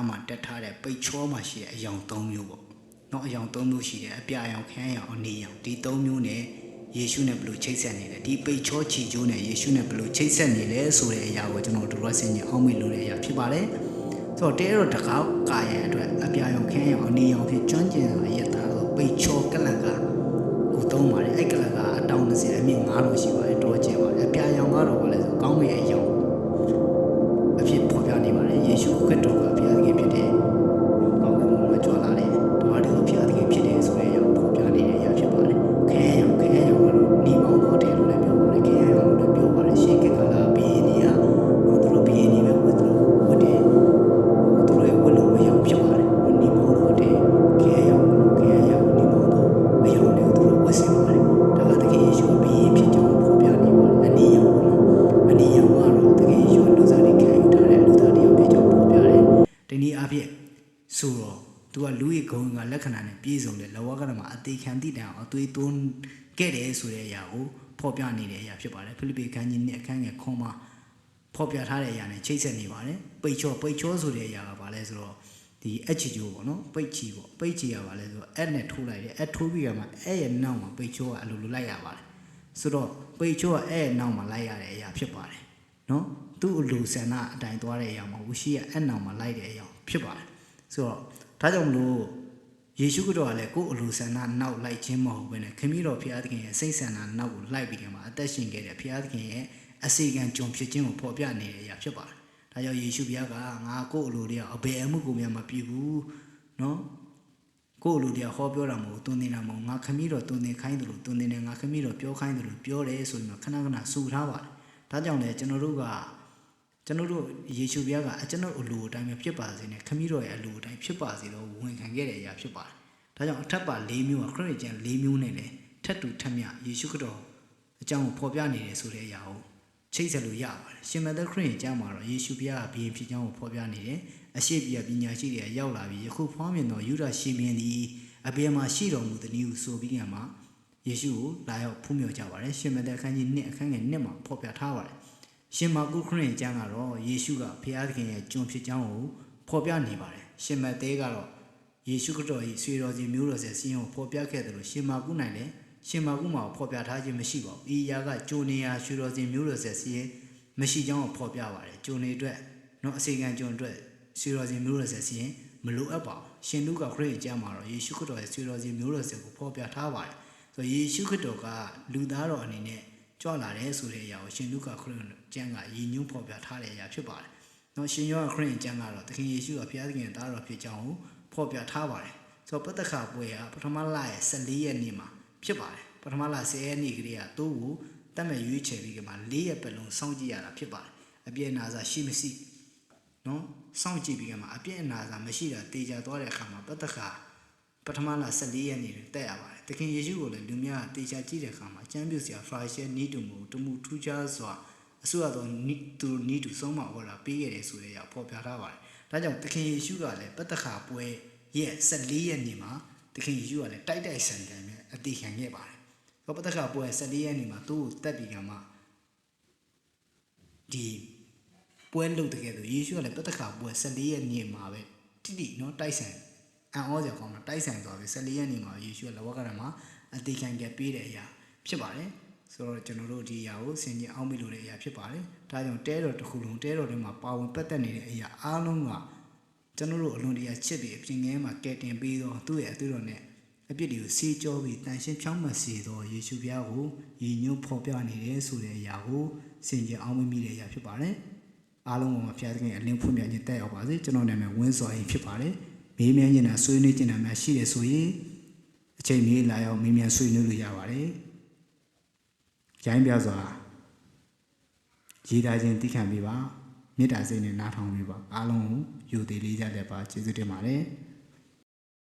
မှာတက်ထားတဲ့ပိတ်ချောမှာရှိတဲ့အယောင်၃မျိုးပေါ့နော်အယောင်၃မျိုးရှိတယ်အပြာရောင်ခမ်းရောင်အနေရောင်ဒီ၃မျိုးနဲ့ယေရှုနဲ့ဘယ်လိုချိတ်ဆက်နေလဲဒီပိတ်ချောချီကျိုးနဲ့ယေရှုနဲ့ဘယ်လိုချိတ်ဆက်နေလဲဆိုတဲ့အရာကိုကျွန်တော်တို့ဆင်ခြင်အောင်မိလို့တဲ့အရာဖြစ်ပါတယ်ဆိုတော့တဲတော့တကောက်ကာရန်အတွက်အပြာရောင်ခမ်းရောင်အနေရောင်ဖြစ်ကျွမ်းကျင်စွာရက်သားဆိုပိတ်ချောကလန်ကကိုသုံးပါတယ်အဲ့ကလန်ကအတောင်20အမြင့်9လို့ရှိပါတယ်တော်ကျင်ပါတယ်အပြာရောင်ကတော့ဘာလဲဆိုကောင်းကင်အယောင်အဖြစ်ပေါ်ပြနေပါတယ်ယေရှုခရစ်တော်ကဘုရားသခင်ဖြစ်တဲ့ကောင်းကင်ဘုံမှာကြွလာတယ်တမန်တော်ဘုရားသခင်ဖြစ်တဲ့ဆိုတဲ့အရာပေါ်ပြနေတဲ့အရာဖြစ်ပါတယ်ခဲရောင်ကတော့ဒီမောင်တော်တဲ့လို့လည်းပြောပါတယ်ခဲရောင်လို့လည်းပြောပါတယ်ရှေးကလာဘီနီယာတို့တို့ဘီနီပဲဝတ်တယ်ဝတ်တယ်တို့ရဲ့ဝတ်လို့မရောဖြစ်ပါတယ်ဒီမောင်တော်တဲ့ခဲရောင်ဒီမောင်တော်အယောင်တွေတို့ဝတ်စီပါတယ်ဒါကတကယ်ယေရှုဘီဖြစ်ကြောင်းပေါ်ပြနေပါတယ်အနည်းရောင်ကတော့တကယ်ယေရှုလူသားတွေခံယူထားတဲ့လူသားတွေဖြစ်ကြောင်းပေါ်ပြတယ်ဒီနည်းအားဖြင့်ဆိုတော့သူကလူရဲ့ဂုဏ်ကလက္ခဏာနဲ့ပြည့်စုံတဲ့လောကဓာတ်မှာအသေးခံတည်တယ်အောင်အသွေးသွင်းခဲ့တယ်ဆိုတဲ့အရာကိုဖော်ပြနေတဲ့အရာဖြစ်ပါတယ်ဖိလိပ္ပိခန်းကြီးနဲ့အခန်းငယ်ခွန်မှာဖော်ပြထားတဲ့အရာနဲ့ချိတ်ဆက်နေပါတယ်ပိတ်ချောဆိုတဲ့အရာကဘာလဲဆိုတော့ဒီအချီကျိုးပေါ့နော်ပိတ်ချီပေါ့ပိတ်ချီကဘာလဲဆိုတော့အဲ့နဲ့ထိုးလိုက်တယ်အဲ့ထိုးပြီးမှအဲ့ရဲ့နောက်မှာပိတ်ချောကအလိုလိုလိုက်ရပါတယ်ဆိုတော့ပိတ်ချောကအဲ့ရဲ့နောက်မှာလိုက်ရတဲ့အရာဖြစ်ပါတယ်နော်သူ့အလိုဆန္ဒအတိုင်းသွားတဲ့အရာမှာဝရှိကအဲ့နောက်မှာလိုက်တဲ့အရာဖြစ်ပါတယ်ဆိုတော့ဒါကြောင့်မလို့ယေရှုခရစ်တော်ကလည်းကိုယ်အလိုဆန္ဒနောက်လိုက်ခြင်းမဟုတ်ဘဲနဲ့ခမည်းတော်ဘုရားသခင်ရဲ့စိတ်ဆန္ဒနောက်ကိုလိုက်ပြီးကြမှာအသက်ရှင်ခဲ့တဲ့ဘုရားသခင်ရဲ့အစီကံကြုံဖြစ်ခြင်းကိုဖော်ပြနေတဲ့အရာဖြစ်ပါတယ်။ဒါကြောင့်ယေရှုဘုရားကငါကိုယ်အလိုတွေကအဘယ်အမှုကိုမှမပြုဘူးနော်။ကိုယ်အလိုတွေဟောပြောတာမဟုတ်တွင်နေတာမဟုတ်ငါခမည်းတော်တွင်နေခိုင်းတယ်လို့တွင်နေတယ်ငါခမည်းတော်ပြောခိုင်းတယ်လို့ပြောတယ်ဆိုရင်ခဏခဏဆူထားပါတယ်။ဒါကြောင့်လည်းကျွန်တော်တို့ယေရှုဘုရားကအကျွန်တော်အလိုအတိုင်းပဲဖြစ်ပါစေနဲ့ခမည်းတော်ရဲ့အလိုအတိုင်းဖြစ်ပါစေတော့ဝန်ခံခဲ့တဲ့အရာဖြစ်ပါတယ်။ဒါကြောင့်အထက်ပါ၄မျိုးကခရစ်ယာန်၄မျိုးနဲ့လည်းထပ်တူထပ်မြယေရှုခရစ်တော်အကြောင်းကိုဖော်ပြနေတယ်ဆိုတဲ့အရာကိုချိတ်ဆက်လို့ရပါတယ်။ရှင်မသက်ခရစ်ယာန်ကျမ်းမှာတော့ယေရှုဘုရားကဘုရင်ဖြစ်ကြောင်းကိုဖော်ပြနေတယ်။အရှိပြပညာရှိတွေရောက်လာပြီးယခုဖွားမြင်သောယူဒရှင်ဘုရင်သည်အဘယ်မှာရှိတော်မူသနည်းဟုဆိုပြီးကမှယေရှုကိုလာရောက်ဖူးမြော်ကြပါတယ်။ရှင်မသက်အခန်းကြီး1အခန်းငယ်1မှာဖော်ပြထားပါတယ်။ရှင်မာကုခရစ်ယာန်ကျမ်းကတော့ယေရှုကဘုရားသခင်ရဲ့ကျွန်ဖြစ်ကြောင်းကိုဖော်ပြနေပါတယ်။ရှင်မသက်ကတော့ယေရှုခရစ်တော်၏ဆွေတော်စီမျိုးတော်ဆက်စီရင်ကိုဖော်ပြခဲ့တယ်လို့ရှင်မာကုနိုင်လည်းရှင်မာကုမှာဖော်ပြထားခြင်းမရှိပါဘူး။ဤအရာကဂျိုနေယာဆွေတော်စီမျိုးတော်ဆက်စီရင်မရှိကြောင်းကိုဖော်ပြပါတယ်။ဂျိုနေအတွက်နော်အစီကံကျွန်အတွက်ဆွေတော်စီမျိုးတော်ဆက်စီရင်မလိုအပ်ပါဘူး။ရှင်လုကခရစ်ယာန်ကျမ်းမှာတော့ယေရှုခရစ်တော်ရဲ့ဆွေတော်စီမျိုးတော်ဆက်ကိုဖော်ပြထားပါတယ်။ဆိုတော့ယေရှုခရစ်တော်ကလူသားတော်အနေနဲ့ကြွလာတယ်ဆိုတဲ့အရာကိုရှင်လုကခရစ်ယာန်ကျမ်းကရည်ညွှန်းဖော်ပြထားတဲ့အရာဖြစ်ပါတယ်။နော်ရှင်ယောဟန်ခရစ်ယာန်ကျမ်းကတော့သခင်ယေရှုကဘုရားသခင်ရဲ့သားတော်ဖြစ်ကြောင်းကိုဖော်ပြထားပါတယ်ဆိုတော့ပတ္တခါပွဲကပထမလရဲ့14ရက်နေ့မှာဖြစ်ပါတယ်ပထမလ10ရက်နေ့ကလေးကသူ့ကိုတတ်မဲ့ရွေးချယ်ပြီးကမှ4ရက်ပတ်လုံးစောင့်ကြည့်ရတာဖြစ်ပါတယ်အပြည့်အနာစာရှိမရှိနော်စောင့်ကြည့်ပြီးကမှအပြည့်အနာစာမရှိတာတေချာသွားတဲ့အခါမှာပတ္တခါပထမလ14ရက်နေ့တက်ရပါတယ်သခင်ယေရှုကိုလည်းလူများတေချာကြည့်တဲ့အခါမှာကျမ်းပြုစရာဖရာရှဲနီးတူမှုတမှုထူးခြားစွာအစိုးရသောသူနီးတူဆုံးမဟောတာပေးခဲ့တယ်ဆိုတဲ့အရာပေါ်ပြထားပါတယ်ဒါကြောင့်သခင်ယေရှုကလည်းပတ္တခါပွဲရဲ့14ရက်နေ့မှာသခင်ယေရှုကလည်းတိုက်ဆန်တယ်မြဲအတိခံခဲ့ပါတယ်။ပတ္တခါပွဲ14ရက်နေ့မှာသူ့ကိုတက်ပြီးကမှဒီပွဲလုပ်တဲ့ကဲဆိုယေရှုကလည်းပတ္တခါပွဲ14ရက်နေ့မှာပဲတိနော်တိုက်ဆန်အံ့ဩစရာကောင်းတာတိုက်ဆန်သွားပြီ14ရက်နေ့မှာယေရှုကလောကဓာတ်မှာအတိခံခဲ့ပေးတဲ့အရာဖြစ်ပါတယ်။ဆိုတော့ကျွန်တော်တို့ဒီအရာကိုဆင်ခြင်အောင်မိလို့တဲ့အရာဖြစ်ပါတယ်။ဒါကြောင့်တဲတော်တစ်ခုလုံးတဲတော်တွေမှာပါဝင်ပတ်သက်နေတဲ့အရာအားလုံးကကျွန်တော်တို့အလွန်တရာချစ်ပြီးအပြင်ငယ်မှာကဲတင်ပြီးတော့သူ့ရဲ့အသွေးတော်နဲ့အပြစ်တွေကိုဆေးကြောပြီးတန်ရှင်းဖြောင်းမစေတော့ယေရှုဘုရားကိုရည်ညွှန်းဖော်ပြနေတယ်ဆိုတဲ့အရာကိုဆင်ခြင်အောင်မိတဲ့အရာဖြစ်ပါတယ်။အားလုံးမှာဘုရားသခင်အလင်းဖွင့်ပြခြင်းတက်ရောက်ပါစေ။ကျွန်တော်နာမည်ဝင်းစော်ရင်ဖြစ်ပါတယ်။မေးမြန်းခြင်းနဲ့ဆွေးနွေးခြင်းနဲ့ရှိတယ်ဆိုရင်အချိန်မီလာရောက်မေးမြန်းဆွေးနွေးလို့ရပါတယ်။ရိုင်းပြစွာရေးသားခြင်းသိခံပေးပါမေတ္တာစိတ်နဲ့နားထောင်ပေးပါအားလုံးကိုယူတည်လေးကြတဲ့ပါကျေးဇူးတင်ပါတယ်။